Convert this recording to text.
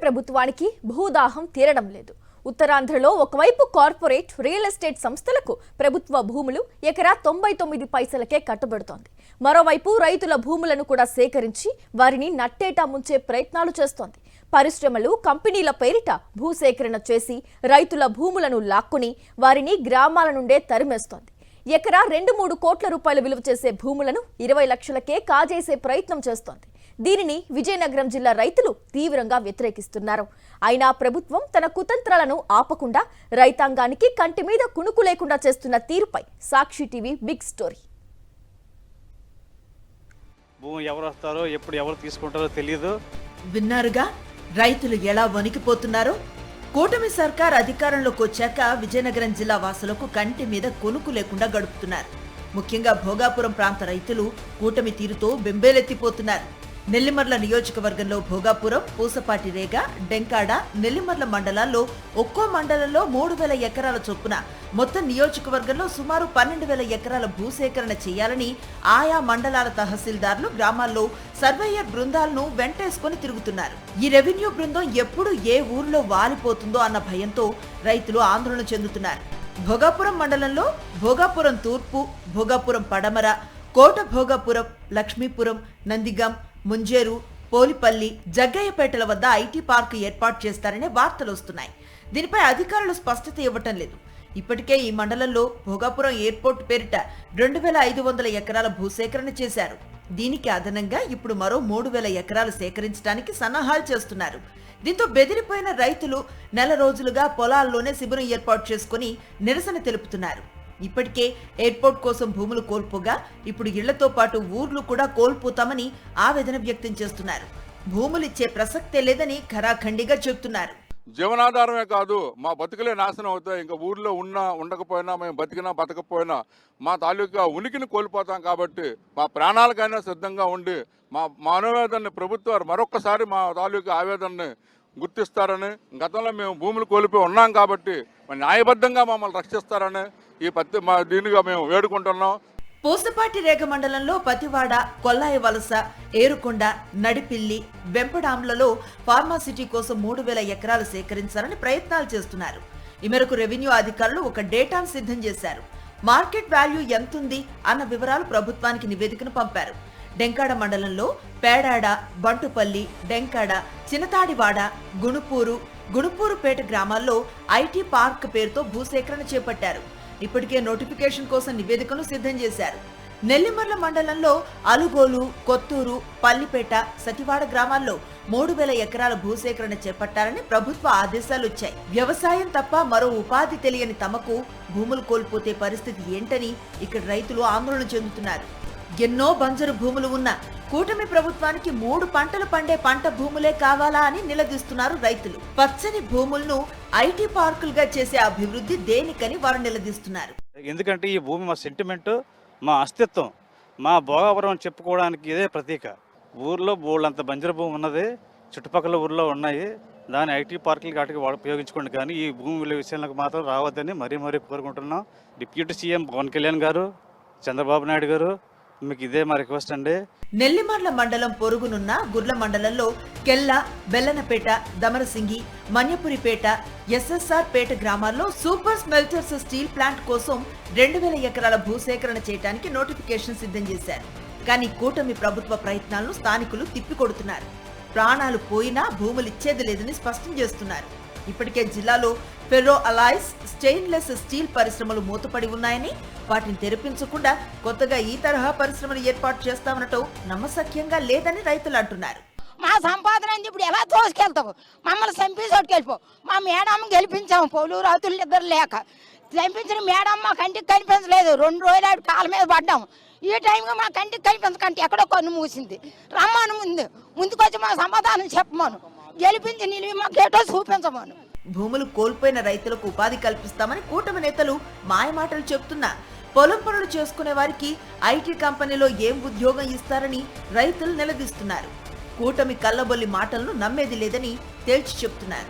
ప్రభుత్వానికి భూదాహం తీరడం లేదు. ఉత్తరాంధ్రలో ఒకవైపు కార్పొరేట్ రియల్ ఎస్టేట్ సంస్థలకు ప్రభుత్వ భూములు ఎకరా 99 పైసలకే కట్టబెడుతోంది. మరోవైపు రైతుల భూములను కూడా సేకరించి వారిని నట్టేటా ముంచే ప్రయత్నాలు చేస్తోంది. పరిశ్రమలు, కంపెనీల పేరిట భూసేకరణ చేసి రైతుల భూములను లాక్కుని వారిని గ్రామాల నుండే తరిమేస్తోంది. ఎకరా 2-3 కోట్ల రూపాయలు విలువ చేసే భూములను 20 లక్షలకే కాజేసే ప్రయత్నం చేస్తోంది. దీనిని విజయనగరం జిల్లా రైతులు తీవ్రంగా వ్యతిరేకిస్తున్నారు. అయినా ప్రభుత్వం తన కుతంత్రాలను ఆపకుండా రైతాంగానికి కంటి మీద కునుకు లేకుండా చేస్తున్న తీరుపై సాక్షి టీవీ బిగ్ స్టోరీ. భూమి ఎవరు వస్తారో ఎప్పుడు ఎవరు తీసుకుంటారో తెలియదు. విన్నారుగా రైతులు ఎలా వణికిపోతున్నారో. కూటమి సర్కార్ అధికారంలోకి వచ్చాక విజయనగరం జిల్లా వాసులకు కంటి మీద కొనుకు లేకుండా గడుపుతున్నారు. ముఖ్యంగా భోగాపురం ప్రాంత రైతులు కూటమి తీరుతో బెంబేలెత్తిపోతున్నారు. నెల్లిమర్ల నియోజకవర్గంలో భోగాపురం, పూసపాటి రేగ, డెంకాడ, నెల్లిమర్ల మండలాల్లో ఒక్కో మండలంలో 3,000 ఎకరాల చొప్పున మొత్తం నియోజకవర్గంలో సుమారు 12,000 ఎకరాల భూసేకరణ చేయాలని ఆయా మండలాల తహసీల్దార్లు గ్రామాల్లో సర్వేయర్ బృందాలను వెంటేసుకుని తిరుగుతున్నారు. ఈ రెవెన్యూ బృందం ఎప్పుడు ఏ ఊర్లో వాలిపోతుందో అన్న భయంతో రైతులు ఆందోళన చెందుతున్నారు. భోగాపురం మండలంలో భోగాపురం తూర్పు, భోగాపురం పడమర, కోట భోగాపురం, లక్ష్మీపురం, నందిగం, ముంజేరు, పోలిపల్లి, జగ్గయ్యపేటల వద్ద ఐటీ పార్కు ఏర్పాటు చేస్తారనే వార్తలు వస్తున్నాయి. దీనిపై అధికారులు స్పష్టత ఇవ్వటం లేదు. ఇప్పటికే ఈ మండలంలో భోగాపురం ఎయిర్పోర్ట్ పేరిట 2,500 ఎకరాల భూసేకరణ చేశారు. దీనికి అదనంగా ఇప్పుడు మరో 3,000 ఎకరాలు సేకరించడానికి సన్నాహాలు చేస్తున్నారు. దీంతో బెదిరిపోయిన రైతులు నెల రోజులుగా పొలాల్లోనే శిబిరం ఏర్పాటు చేసుకుని నిరసన తెలుపుతున్నారు. ఇప్పటికే ఎయిర్పోర్ట్ కోసం భూములు కోల్పోగా ఇప్పుడు ఇళ్లతో పాటు ఊర్లు కూడా కోల్పోతామని ఆవేదన వ్యక్తం చేస్తున్నారు. భూములిచ్చే ప్రసక్తే లేదని ఖరాఖండిగా చెబుతున్నారు. జీవనాధారమే కాదు, మా బతుకులే నాశనం అవుతాయి. ఇంకా ఊర్లో ఉండకపోయినా, మేము బతకపోయినా మా తాలూకా ఉనికిని కోల్పోతాం. కాబట్టి మా ప్రాణాలకైనా సిద్ధంగా ఉండి మా ఆవేదనని ప్రభుత్వాలు మరొక్కసారి మా తాలూకా ఆవేదనని గుర్తిస్తారని, గతంలో మేము భూములు కోల్పోయి ఉన్నాం కాబట్టి న్యాయబద్ధంగా మమ్మల్ని రక్షిస్తారని దీనిగా మేము వేడుకుంటున్నాం. పూసపాటి రేగ మండలంలో పతివాడ, కొల్లాయి వలస, ఏరుకొండ, నడిపిల్లి, వెంపడాంలలో ఫార్మాసిటీ కోసం 3,000 ఎకరాలు సేకరించాలని ప్రయత్నాలు చేస్తున్నారు. ఈ మేరకు రెవెన్యూ అధికారులు ఒక డేటాను సిద్ధం చేశారు. మార్కెట్ వాల్యూ ఎంతుంది అన్న వివరాలు ప్రభుత్వానికి నివేదికను పంపారు. డెంకాడ మండలంలో పేడాడ, బంటుపల్లి, డెంకాడ, చినతాడివాడ, గుణుపూరుపేట గ్రామాల్లో ఐటీ పార్క్ పేరుతో భూసేకరణ చేపట్టారు. ఇప్పటికే నోటిఫికేషన్ కోసం నివేదికను సిద్ధం చేశారు. నెల్లిమర్ల మండలంలో అలుగోలు, కొత్తూరు, పల్లిపేట, సతివాడ గ్రామాల్లో 3,000 ఎకరాల భూసేకరణ చేపట్టాలని ప్రభుత్వ ఆదేశాలు వచ్చాయి. వ్యవసాయం తప్ప మరో ఉపాధి తెలియని తమకు భూములు కోల్పోతే పరిస్థితి ఏంటని ఇక్కడ రైతులు ఆందోళన చెందుతున్నారు. ఎన్నో బంజరు భూములు ఉన్న కూటమి ప్రభుత్వానికి 3 పంటలు పండే పంట భూములే కావాలా అని నిలదీస్తున్నారు రైతులు. పచ్చని భూములను ఐటీ పార్కులుగా చేసే అభివృద్ధి దేనికని వారు నిలదీస్తున్నారు. ఎందుకంటే ఈ భూమి మా సెంటిమెంట్, మా అస్తిత్వం, మా భోగాపురం చెప్పుకోవడానికి ఇదే ప్రతీక. ఊర్లో బోళ్ళంత బంజరు భూమి ఉన్నది, చుట్టుపక్కల ఊర్లో ఉన్నాయి. దాని ఐటీ పార్కులు వాటికి ఉపయోగించుకోండి, కానీ ఈ భూమి విషయంలో మాత్రం రావద్దని మరీ కోరుకుంటున్నాం. డిప్యూటీ సీఎం పవన్ కళ్యాణ్ గారు, చంద్రబాబు నాయుడు గారు, మీకు ఇదే మా రిక్వెస్ట్ అండి. నెల్లిమర్ల మండలం పొరుగునున్న గుర్ల మండలంలో కెల్ల, బెల్లనపేట, దమరసింగి, మన్యపురిపేట, ఎస్ఎస్ఆర్ పేట గ్రామాల్లో సూపర్ స్మెల్టర్స్ స్టీల్ ప్లాంట్ కోసం 2,000 ఎకరాల భూసేకరణ చేయడానికి నోటిఫికేషన్ సిద్ధం చేశారు. కానీ కూటమి ప్రభుత్వ ప్రయత్నాలను స్థానికులు తిప్పికొడుతున్నారు. ప్రాణాలు పోయినా భూములిచ్చేది లేదని స్పష్టం చేస్తున్నారు. ఇప్పటికే జిల్లాలో ఫెర్రో అలాయ్స్, స్టెయిన్లెస్ స్టీల్ పరిశ్రమలు మూతపడి ఉన్నాయని, వాటిని తెరిపించకుండా కొత్తగా ఈ తరహా పరిశ్రమలు ఏర్పాటు చేస్తామనటం నమ్మశక్యంగా లేదని రైతులు అంటున్నారు. మా సంపాదన ఇప్పుడు ఎలా తోసుకెళ్తావు? మమ్మల్ని చంపేసి వెళ్ళిపో. మా మేడమ్మ గెలిపించాము, పౌలు రాతులు ఇద్దరు లేక చంపించిన మేడమ్మ మా కంటికి కనిపించలేదు. 2 రోజులు కాళ్ళ మీద పడ్డాము. ఈ టైంగా మా కంటికి కనిపించకంటే ఎక్కడో కన్ను మూసింది. రమ్మను ముందుకొచ్చి మా సమాధానం చెప్పమను, గెలిపించి నిలివి మాకు ఏటో చూపించమను. భూములు కోల్పోయిన రైతులకు ఉపాధి కల్పిస్తామని కూటమి నేతలు మాయమాటలు చెప్తున్నా పొలం పనులు చేసుకునే వారికి ఐటీ కంపెనీలో ఏం ఉద్యోగం ఇస్తారని రైతులు నిలదీస్తున్నారు. కూటమి కల్లబొల్లి మాటలను నమ్మేది లేదని తేల్చి చెప్తున్నారు.